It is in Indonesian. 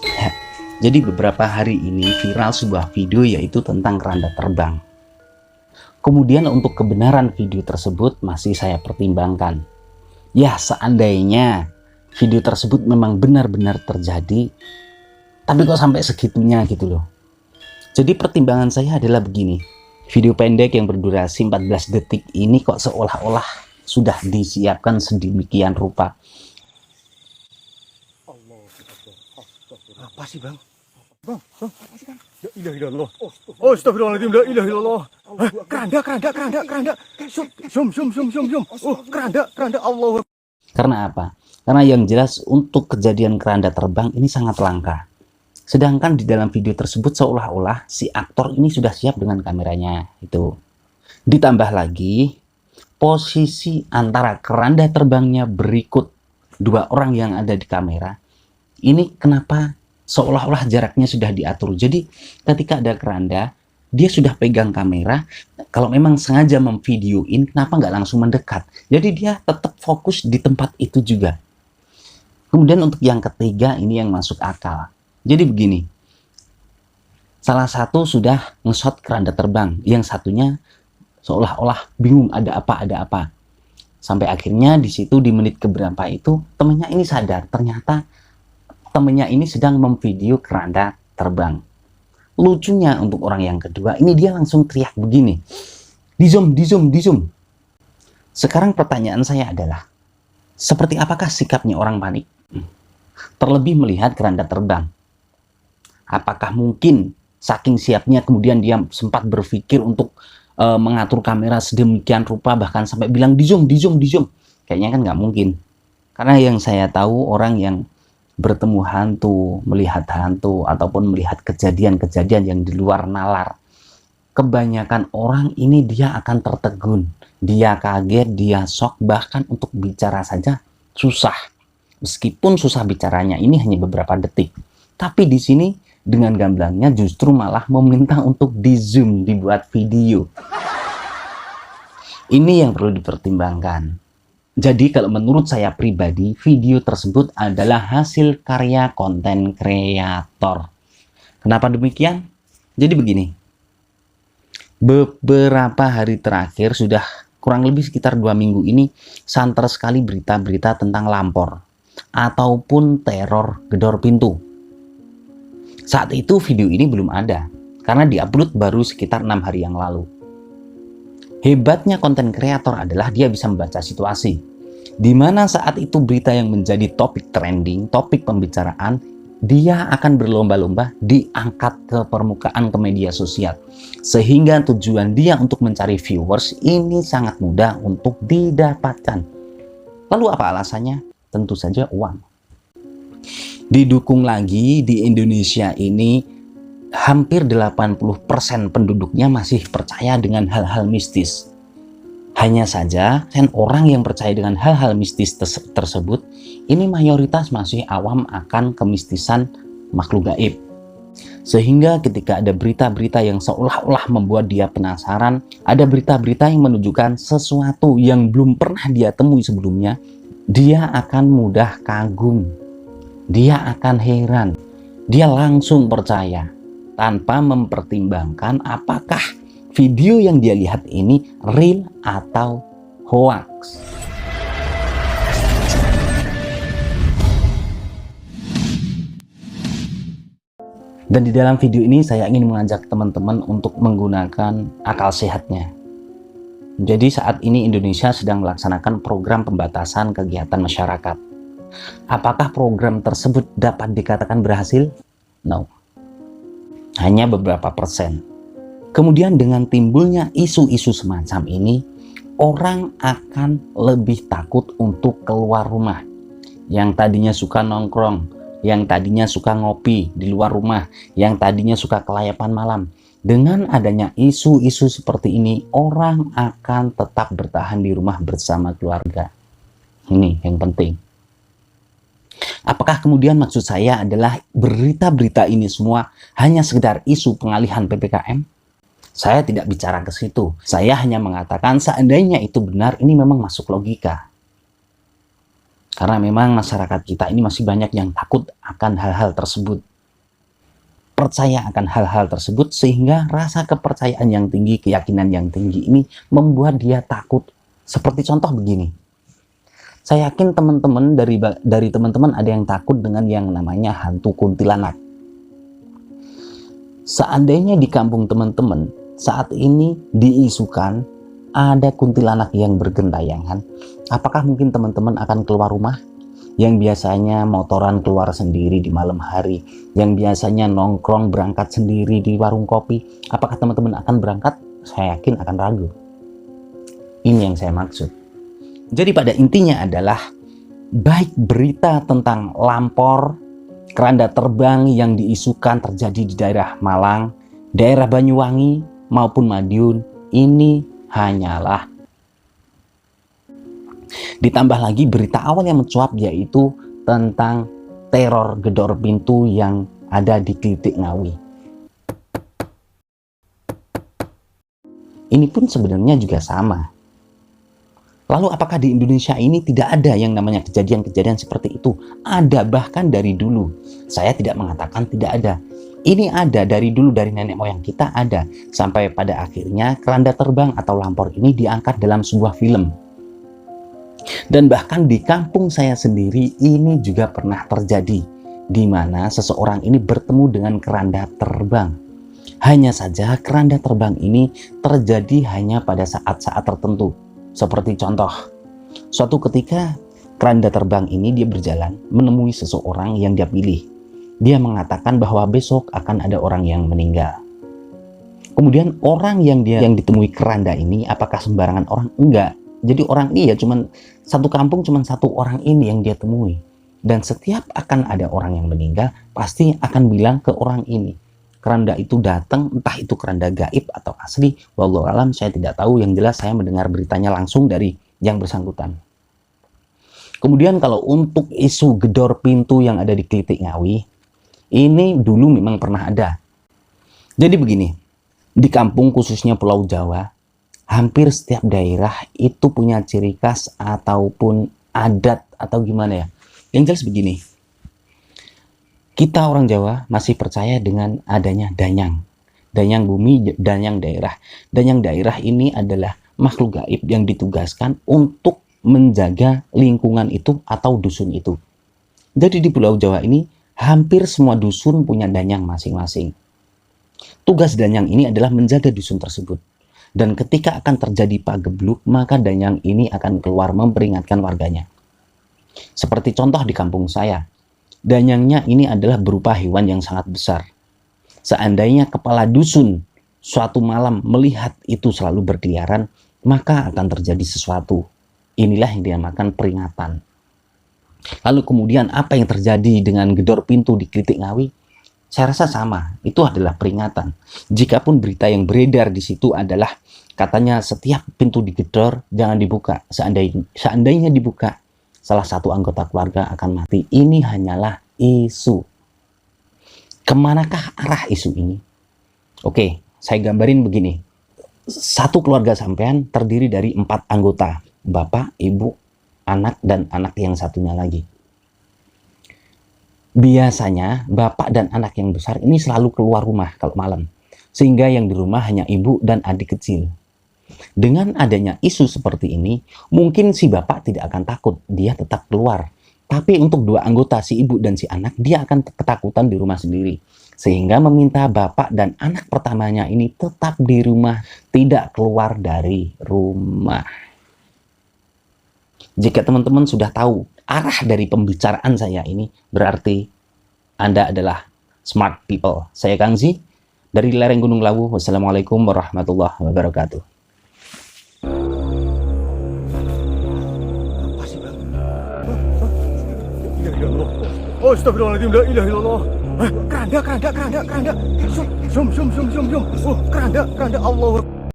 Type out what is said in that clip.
Ya, jadi beberapa hari ini viral sebuah video yaitu tentang keranda terbang. Kemudian untuk kebenaran video tersebut masih saya pertimbangkan. Ya, seandainya video tersebut memang benar-benar terjadi, tapi kok sampai segitunya gitu loh. Jadi pertimbangan saya adalah begini. Video pendek yang berdurasi 14 detik ini kok seolah-olah sudah disiapkan sedemikian rupa. Apa sih bang? Bang, apa sih bang? La ilaha illallah. Oh, astagfirullahaladzim, la ilaha illallah. Keranda. Zoom. Oh, keranda, Allah. Karena apa? Karena yang jelas untuk kejadian keranda terbang ini sangat langka. Sedangkan di dalam video tersebut seolah-olah si aktor ini sudah siap dengan kameranya itu. Ditambah lagi posisi antara keranda terbangnya berikut dua orang yang ada di kamera. Ini kenapa seolah-olah jaraknya sudah diatur. Jadi ketika ada keranda, dia sudah pegang kamera. Kalau memang sengaja memvideoin, kenapa nggak langsung mendekat? Jadi dia tetap fokus di tempat itu juga. Kemudian untuk yang ketiga ini yang masuk akal. Jadi begini, salah satu sudah nge-shot keranda terbang, yang satunya seolah-olah bingung ada apa. Sampai akhirnya di situ di menit keberapa itu temennya ini sadar, ternyata temennya ini sedang memvideo keranda terbang. Lucunya untuk orang yang kedua, ini dia langsung teriak begini, di zoom. Sekarang pertanyaan saya adalah, seperti apakah sikapnya orang panik? Terlebih melihat keranda terbang. Apakah mungkin saking siapnya kemudian dia sempat berpikir untuk mengatur kamera sedemikian rupa bahkan sampai bilang di zoom. Kayaknya kan nggak mungkin. Karena yang saya tahu orang yang bertemu hantu, melihat hantu ataupun melihat kejadian-kejadian yang di luar nalar, kebanyakan orang ini dia akan tertegun, dia kaget, dia shock, bahkan untuk bicara saja susah. Meskipun susah bicaranya ini hanya beberapa detik, tapi di sini dengan gamblangnya justru malah meminta untuk di zoom, dibuat video. Ini yang perlu dipertimbangkan. Jadi kalau menurut saya pribadi, video tersebut adalah hasil karya konten kreator. Kenapa demikian? Jadi begini, beberapa hari terakhir sudah kurang lebih sekitar 2 minggu ini santer sekali berita-berita tentang lampor ataupun teror gedor pintu. Saat itu video ini belum ada karena diupload baru sekitar 6 hari yang lalu. Hebatnya konten kreator adalah dia bisa membaca situasi, di mana saat itu berita yang menjadi topik trending, topik pembicaraan, dia akan berlomba-lomba diangkat ke permukaan ke media sosial. Sehingga tujuan dia untuk mencari viewers ini sangat mudah untuk didapatkan. Lalu apa alasannya? Tentu saja uang. Didukung lagi di Indonesia ini hampir 80% penduduknya masih percaya dengan hal-hal mistis. Hanya saja orang yang percaya dengan hal-hal mistis tersebut ini mayoritas masih awam akan kemistisan makhluk gaib. Sehingga ketika ada berita-berita yang seolah-olah membuat dia penasaran, ada berita-berita yang menunjukkan sesuatu yang belum pernah dia temui sebelumnya, dia akan mudah kagum. Dia akan heran, dia langsung percaya tanpa mempertimbangkan apakah video yang dia lihat ini real atau hoax. Dan di dalam video ini saya ingin mengajak teman-teman untuk menggunakan akal sehatnya. Jadi saat ini Indonesia sedang melaksanakan program pembatasan kegiatan masyarakat. Apakah program tersebut dapat dikatakan berhasil? No. Hanya beberapa persen. Kemudian dengan timbulnya isu-isu semacam ini, orang akan lebih takut untuk keluar rumah. Yang tadinya suka nongkrong, yang tadinya suka ngopi di luar rumah, yang tadinya suka kelayapan malam. Dengan adanya isu-isu seperti ini, orang akan tetap bertahan di rumah bersama keluarga. Ini yang penting. Apakah kemudian maksud saya adalah berita-berita ini semua hanya sekedar isu pengalihan PPKM? Saya tidak bicara ke situ. Saya hanya mengatakan seandainya itu benar, ini memang masuk logika. Karena memang masyarakat kita ini masih banyak yang takut akan hal-hal tersebut. Percaya akan hal-hal tersebut sehingga rasa kepercayaan yang tinggi, keyakinan yang tinggi ini membuat dia takut. Seperti contoh begini. Saya yakin teman-teman dari teman-teman ada yang takut dengan yang namanya hantu kuntilanak. Seandainya di kampung teman-teman saat ini diisukan ada kuntilanak yang bergentayangan, apakah mungkin teman-teman akan keluar rumah? Yang biasanya motoran keluar sendiri di malam hari, yang biasanya nongkrong berangkat sendiri di warung kopi, apakah teman-teman akan berangkat? Saya yakin akan ragu. Ini yang saya maksud. Jadi pada intinya adalah baik berita tentang lampor, keranda terbang yang diisukan terjadi di daerah Malang, daerah Banyuwangi maupun Madiun, ini hanyalah. Ditambah lagi berita awal yang mencuat yaitu tentang teror gedor pintu yang ada di Klitik Ngawi. Ini pun sebenarnya juga sama. Lalu apakah di Indonesia ini tidak ada yang namanya kejadian-kejadian seperti itu? Ada, bahkan dari dulu. Saya tidak mengatakan tidak ada. Ini ada dari dulu, dari nenek moyang kita ada. Sampai pada akhirnya keranda terbang atau lampor ini diangkat dalam sebuah film. Dan bahkan di kampung saya sendiri ini juga pernah terjadi, di mana seseorang ini bertemu dengan keranda terbang. Hanya saja keranda terbang ini terjadi hanya pada saat-saat tertentu. Seperti contoh, suatu ketika keranda terbang ini dia berjalan menemui seseorang yang dia pilih. Dia mengatakan bahwa besok akan ada orang yang meninggal. Kemudian orang yang ditemui keranda ini apakah sembarangan orang? Enggak. Jadi orang ini ya cuman satu kampung, cuman satu orang ini yang dia temui. Dan setiap akan ada orang yang meninggal, pasti akan bilang ke orang ini. Keranda itu datang, entah itu keranda gaib atau asli. Wallahu alam, saya tidak tahu. Yang jelas saya mendengar beritanya langsung dari yang bersangkutan. Kemudian kalau untuk isu gedor pintu yang ada di Klitik Ngawi, ini dulu memang pernah ada. Jadi begini, di kampung khususnya Pulau Jawa, hampir setiap daerah itu punya ciri khas ataupun adat atau gimana ya. Yang jelas begini, kita orang Jawa masih percaya dengan adanya danyang. Danyang bumi, danyang daerah. Danyang daerah ini adalah makhluk gaib yang ditugaskan untuk menjaga lingkungan itu atau dusun itu. Jadi di Pulau Jawa ini hampir semua dusun punya danyang masing-masing. Tugas danyang ini adalah menjaga dusun tersebut. Dan ketika akan terjadi pagebluk, maka danyang ini akan keluar memperingatkan warganya. Seperti contoh di kampung saya, danyangnya ini adalah berupa hewan yang sangat besar. Seandainya kepala dusun suatu malam melihat itu selalu berkeliaran, maka akan terjadi sesuatu. Inilah yang dinamakan peringatan. Lalu kemudian apa yang terjadi dengan gedor pintu di Klitik Ngawi? Saya rasa sama, itu adalah peringatan. Jikapun berita yang beredar di situ adalah katanya setiap pintu digedor jangan dibuka. Seandainya dibuka, salah satu anggota keluarga akan mati. Ini hanyalah isu. Kemanakah arah isu ini? Oke, saya gambarin begini. Satu keluarga sampean terdiri dari 4 anggota. Bapak, ibu, anak, dan anak yang satunya lagi. Biasanya bapak dan anak yang besar ini selalu keluar rumah kalau malam. Sehingga yang di rumah hanya ibu dan adik kecil. Dengan adanya isu seperti ini, mungkin si bapak tidak akan takut, dia tetap keluar. Tapi untuk 2 anggota, si ibu dan si anak, dia akan ketakutan di rumah sendiri. Sehingga meminta bapak dan anak pertamanya ini tetap di rumah, tidak keluar dari rumah. Jika teman-teman sudah tahu arah dari pembicaraan saya ini, berarti Anda adalah smart people. Saya Kang Zi, dari lereng Gunung Lawu. Wassalamualaikum warahmatullahi wabarakatuh. Oh, astagfirullahaladzim, la ilaha illallah. Keranda. Zoom. Oh, keranda, Allah.